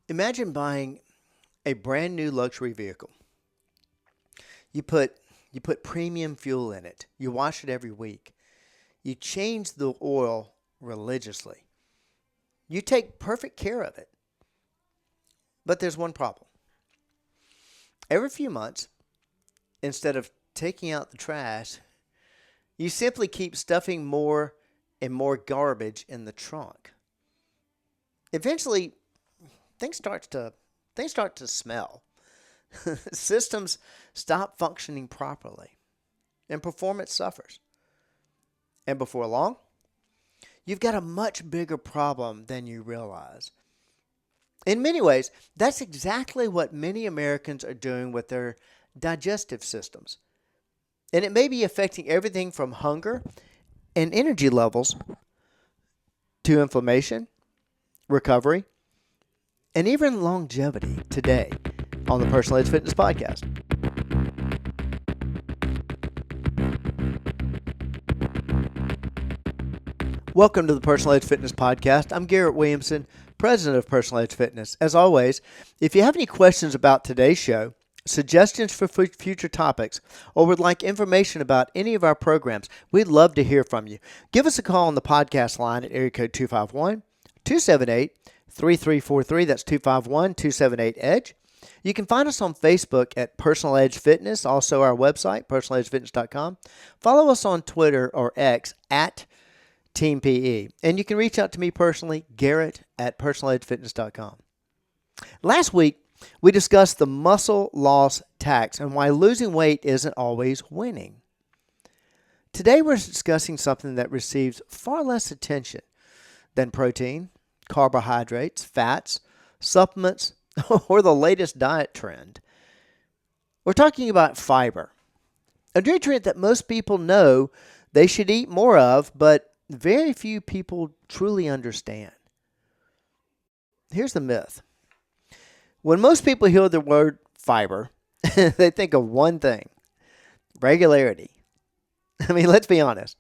Imagine buying a brand new luxury vehicle. You put you put premium fuel in it. You wash it every week. You change the oil religiously. You take perfect care of it. But there's one problem. Every few months, instead of taking out the trash, you simply keep stuffing more and more garbage in the trunk. Eventually, things start to things start to smell. Systems stop functioning properly, and performance suffers. And before long, you've got a much bigger problem than you realize. In many ways, that's exactly what many Americans are doing with their digestive systems. And it may be affecting everything from hunger and energy levels to inflammation, recovery, and even longevity today on the Personal Edge Fitness Podcast. Welcome to the Personal Edge Fitness Podcast. I'm Garrett Williamson, president of Personal Edge Fitness. As always, if you have any questions about today's show, suggestions for future topics, or would like information about any of our programs, we'd love to hear from you. Give us a call on the podcast line at area code 251-278-3343. That's 251-278-EDGE. You can find us on Facebook at Personal Edge Fitness, also our website, personaledgefitness.com. Follow us on Twitter or X at Team PE. And you can reach out to me personally, Garrett at personaledgefitness.com. Last week, we discussed the muscle loss tax and why losing weight isn't always winning. Today, we're discussing something that receives far less attention than protein, carbohydrates, fats, supplements, or the latest diet trend. We're talking about fiber, a nutrient that most people know they should eat more of, but very few people truly understand. Here's the myth. When most people hear the word fiber, they think of one thing: regularity. I mean, let's be honest.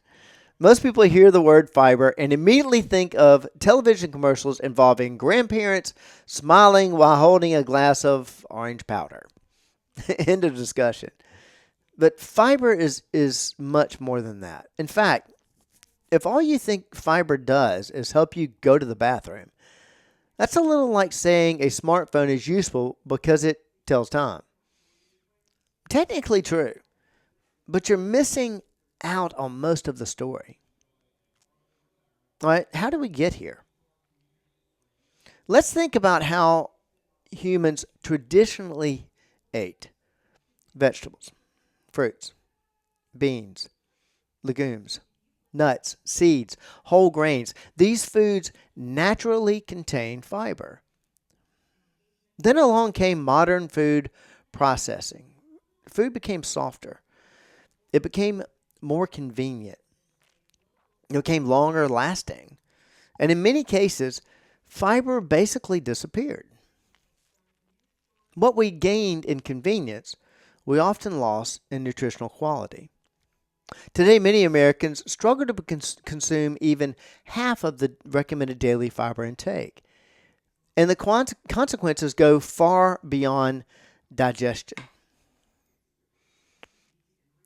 Most people hear the word fiber and immediately think of television commercials involving grandparents smiling while holding a glass of orange powder. End of discussion. But fiber is much more than that. In fact, if all you think fiber does is help you go to the bathroom, that's a little like saying a smartphone is useful because it tells time. Technically true, but you're missing out on most of the story. All right, how do we get here? Let's think about how humans traditionally ate vegetables, fruits, beans, legumes, nuts, seeds, whole grains. These foods naturally contain fiber. Then along came modern food processing. Food became softer. It became more convenient. It became longer lasting. And in many cases, fiber basically disappeared. What we gained in convenience, we often lost in nutritional quality. Today, many Americans struggle to consume even half of the recommended daily fiber intake. And the consequences go far beyond digestion.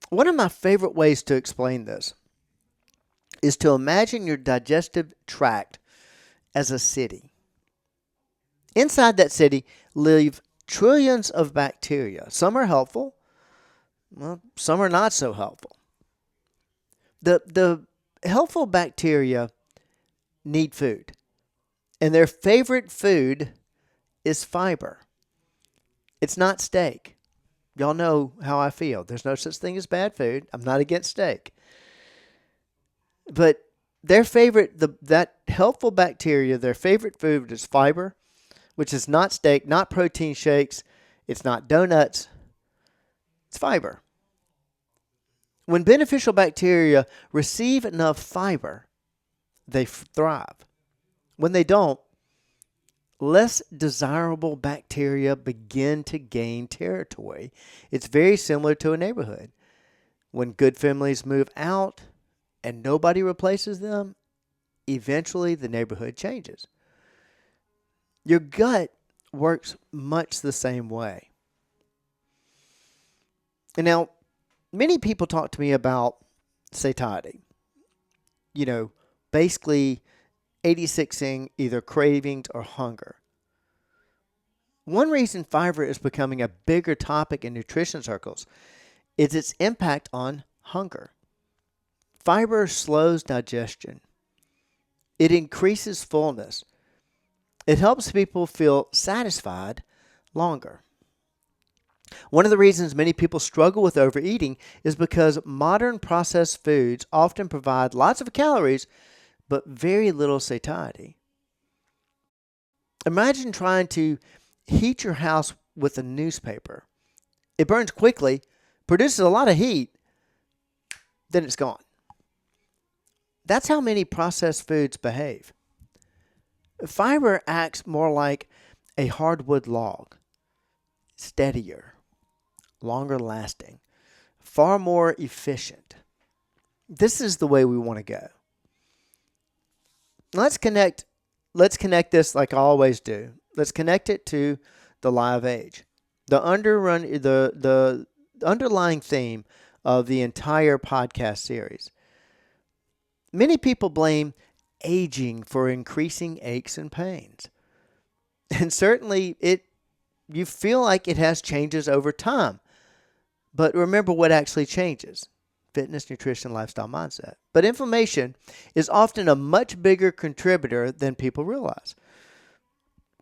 One of my favorite ways to explain this is to imagine your digestive tract as a city. Inside that city live trillions of bacteria. Some are helpful, well, some are not so helpful. The helpful bacteria need food, and their favorite food is fiber. It's not steak. Y'all know how I feel. There's no such thing as bad food. I'm not against steak. But their favorite, that helpful bacteria, their favorite food is fiber, which is not steak, not protein shakes. It's not donuts. It's fiber. When beneficial bacteria receive enough fiber, they thrive. When they don't, less desirable bacteria begin to gain territory. It's very similar to a neighborhood. When good families move out and nobody replaces them, eventually the neighborhood changes. Your gut works much the same way. And now, many people talk to me about satiety. Basically 86ing either cravings or hunger. One reason fiber is becoming a bigger topic in nutrition circles is its impact on hunger. Fiber slows digestion. It increases fullness. It helps people feel satisfied longer. One of the reasons many people struggle with overeating is because modern processed foods often provide lots of calories, but very little satiety. Imagine trying to heat your house with a newspaper. It burns quickly, produces a lot of heat, then it's gone. That's how many processed foods behave. Fiber acts more like a hardwood log, steadier, longer lasting, far more efficient. This is the way we want to go. Let's connect this like I always do. Let's connect it to the live age. The underlying theme of the entire podcast series. Many people blame aging for increasing aches and pains. And certainly you feel like it has changes over time. But remember what actually changes: fitness, nutrition, lifestyle, mindset. But inflammation is often a much bigger contributor than people realize.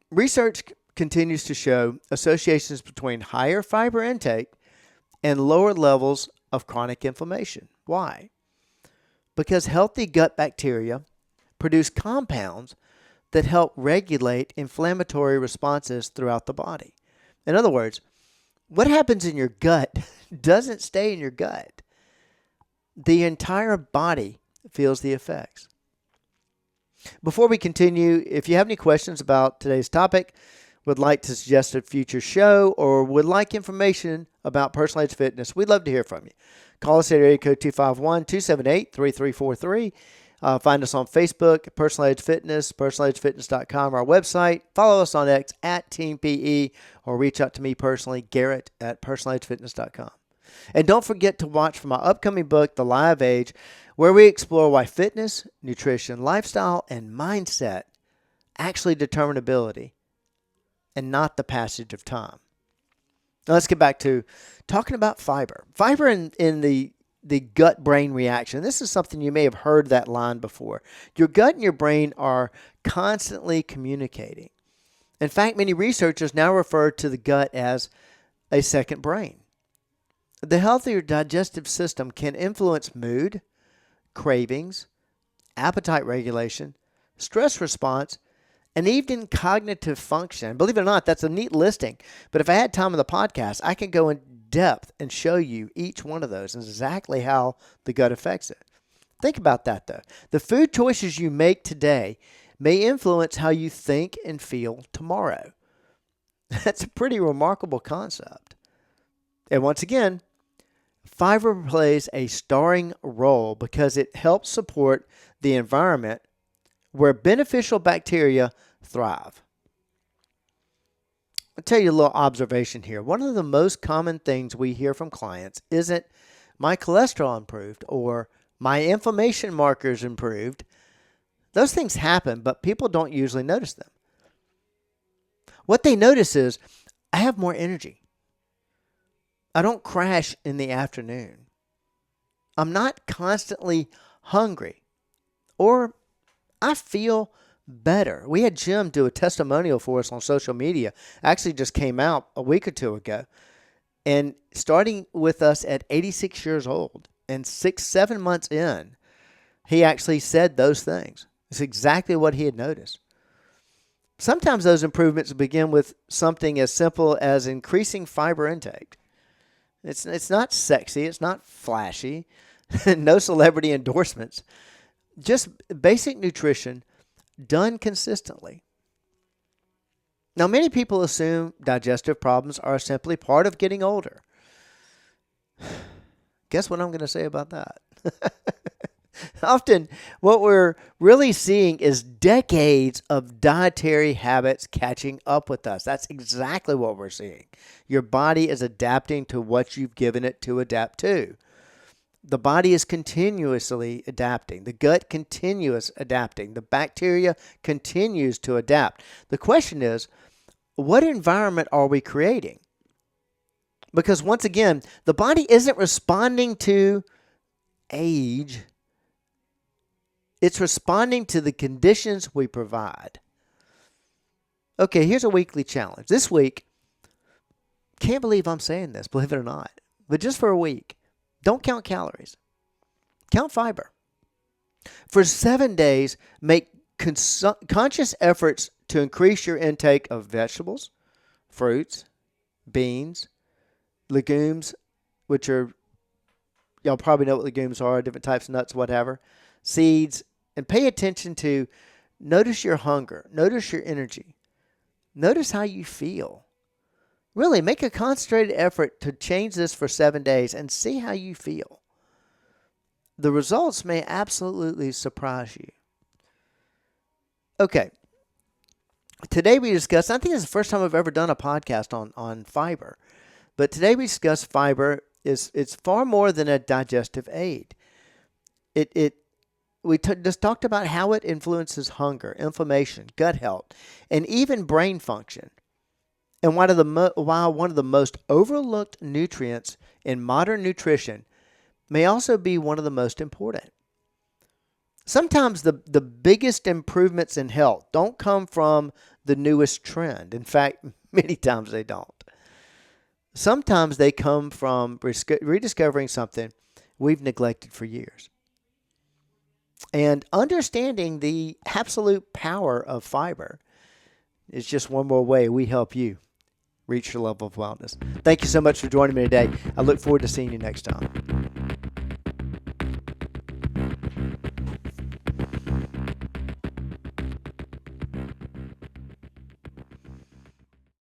Research continues to show associations between higher fiber intake and lower levels of chronic inflammation. Why? Because healthy gut bacteria produce compounds that help regulate inflammatory responses throughout the body. In other words, what happens in your gut doesn't stay in your gut. The entire body feels the effects. Before we continue, if you have any questions about today's topic, would like to suggest a future show, or would like information about personalized fitness, we'd love to hear from you. Call us at area code 251-278-3343. Find us on Facebook, Personalized Fitness, personalizedfitness.com, our website. Follow us on X at Team PE, or reach out to me personally, Garrett at personalizedfitness.com. And don't forget to watch for my upcoming book, The Live Age, where we explore why fitness, nutrition, lifestyle, and mindset actually determine ability and not the passage of time. Now let's get back to talking about fiber. Fiber in the gut-brain reaction. This is something you may have heard that line before. Your gut and your brain are constantly communicating. In fact, many researchers now refer to the gut as a second brain. The healthier digestive system can influence mood, cravings, appetite regulation, stress response, and even cognitive function. Believe it or not, that's a neat listing. But if I had time on the podcast, I could go in depth and show you each one of those and exactly how the gut affects it. Think about that, though. The food choices you make today may influence how you think and feel tomorrow. That's a pretty remarkable concept. And once again, fiber plays a starring role because it helps support the environment where beneficial bacteria thrive. I'll tell you a little observation here. One of the most common things we hear from clients isn't my cholesterol improved or my inflammation markers improved. Those things happen, but people don't usually notice them. What they notice is, I have more energy. I don't crash in the afternoon. I'm not constantly hungry. Or I feel better. We had Jim do a testimonial for us on social media. Actually just came out a week or two ago. And starting with us at 86 years old and 7 months in, he actually said those things. It's exactly what he had noticed. Sometimes those improvements begin with something as simple as increasing fiber intake. It's not sexy. It's not flashy. No celebrity endorsements. Just basic nutrition done consistently. Now, many people assume digestive problems are simply part of getting older. Guess what I'm going to say about that? Often, what we're really seeing is decades of dietary habits catching up with us. That's exactly what we're seeing. Your body is adapting to what you've given it to adapt to. The body is continuously adapting. The gut continues adapting. The bacteria continues to adapt. The question is, what environment are we creating? Because once again, the body isn't responding to age. It's responding to the conditions we provide. Okay, here's a weekly challenge. This week, can't believe I'm saying this, believe it or not, but just for a week, don't count calories. Count fiber. For 7 days, make conscious efforts to increase your intake of vegetables, fruits, beans, legumes, which are, y'all probably know what legumes are, different types of nuts, whatever, seeds, and pay attention to, notice your hunger, notice your energy, notice how you feel. Really, make a concentrated effort to change this for 7 days and see how you feel. The results may absolutely surprise you. Okay. Today we discussed, I think it's the first time I've ever done a podcast on fiber. But today we discuss fiber it's far more than a digestive aid. We just talked about how it influences hunger, inflammation, gut health, and even brain function. And while one of the most overlooked nutrients in modern nutrition may also be one of the most important. Sometimes the biggest improvements in health don't come from the newest trend. In fact, many times they don't. Sometimes they come from rediscovering something we've neglected for years. And understanding the absolute power of fiber is just one more way we help you reach your level of wellness. Thank you so much for joining me today. I look forward to seeing you next time.